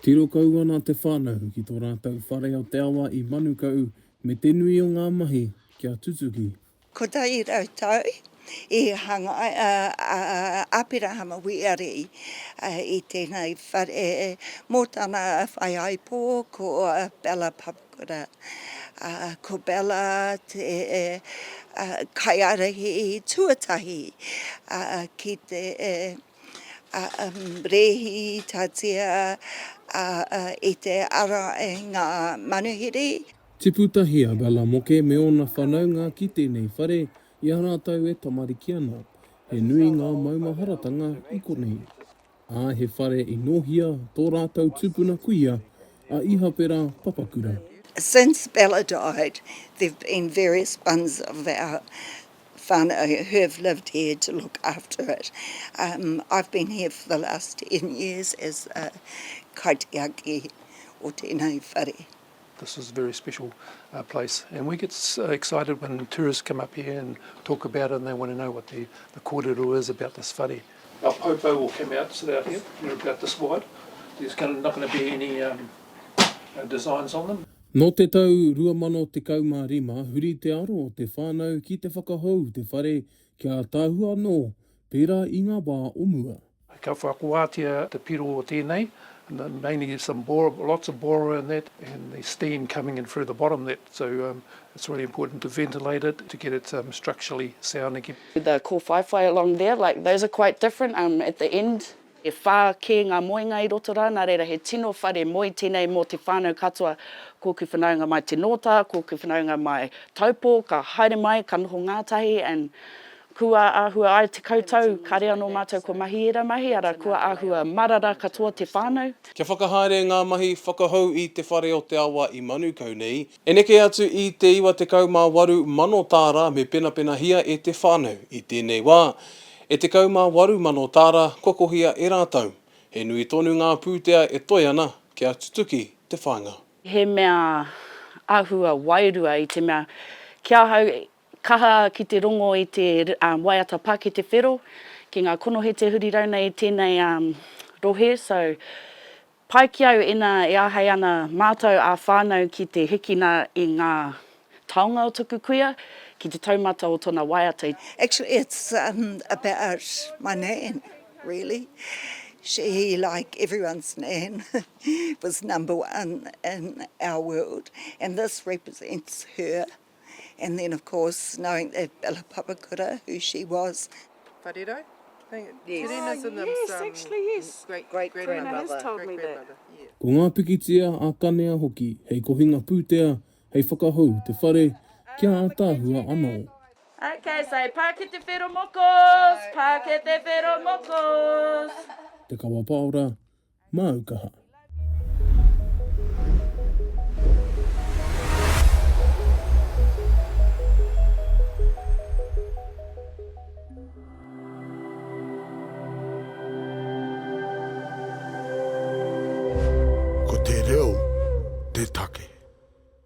Tiro kau ana te whānau ki tō rātau whare o Te Awa I Manukau me te nui o ngā mahi kia tutuki. Kotahi rautau I hanga apira hama wiari I tēnei whare mō tāna whaiaipo ko Bella Papakura. Ko Bella te kaiārhi tuatahi ki te rehi tatia I te ara e ngā manuhiri. Te pūtahi a Bella moke me ona whanaunga ki tēnei whare I a rātau e tamariki ana. He nui ngā maumaharatanga I konei. Ā he whare I nohia tō rātau tupuna kuia a Iha Pera Papakura. Since Bella died, there have been various ones of our whānau who have lived here to look after it. I've been here for the last 10 years as a kaiārhi o tēnei whare. This is a very special place, and we get excited when tourists come up here and talk about it and they want to know what the kōrero is about this whare. Our popo will come out, sit out here, they're about this wide. There's not going to be any designs on them. Nō te tau 2015, huri te aro o te whānau ki te whakahau te whare kia tāhua nō, pērā I ngā wā omua. Ka whakuātia te piro o tēnei, and mainly some lots of bora in that, and the steam coming in through the bottom of that. So it's really important to ventilate it, to get it structurally sound again. The kōwhaiwhai along there, like those are quite different at the end. E whā kē ngā moenga I roto rā, nā reira he tino whare moi tēnei mō te whānau katoa, kōku whanaunga mai te nota, kōku whanaunga mai taupo, ka haere mai, ka noho ngātahi, and kua āhua ai te koutou, ka rea no mātou ko mahi era mahi, ara kua āhua marara katoa te whānau. Kia whakahaere ngā mahi whakahau I te whare o Te Awa I Manukau nei, e neke atu I te iwa te kaumāwaru mano tāra me pena hia e te whānau I tēnei wā. E te kaumāwaru mano tāra kokohia e rātau. He nui tonu ngā pūtea e toi ana kia tutuki te whāinga. He mea āhua wairua I te mea kia hau kaha ki te rongo I te waiata pā ki te whero, ki ngā kono he te hurirauna I tēnei rohe, so pai ki au ina e ahei ana mātou a whānau ki te hikina I ngā taonga o tuku kuia, ki te taumata o tōna waiata. Actually, it's about my nan, really. She, like everyone's nan, was number one in our world, and this represents her. And then, of course, knowing that Bella Papakura, who she was. Whakarewarewa? Yes. Terena's in Yes, actually, yes. Great Terena has told me that. Yeah. Ko ngā pikitia a kanea hoki, hei kohinga pūtea, hei whakahau te whare, kia ātāhua anō. Okay, so pāke te whero mokos, pāke te whero mokos. Te kawa paora, mā Aukaha. Ko te reo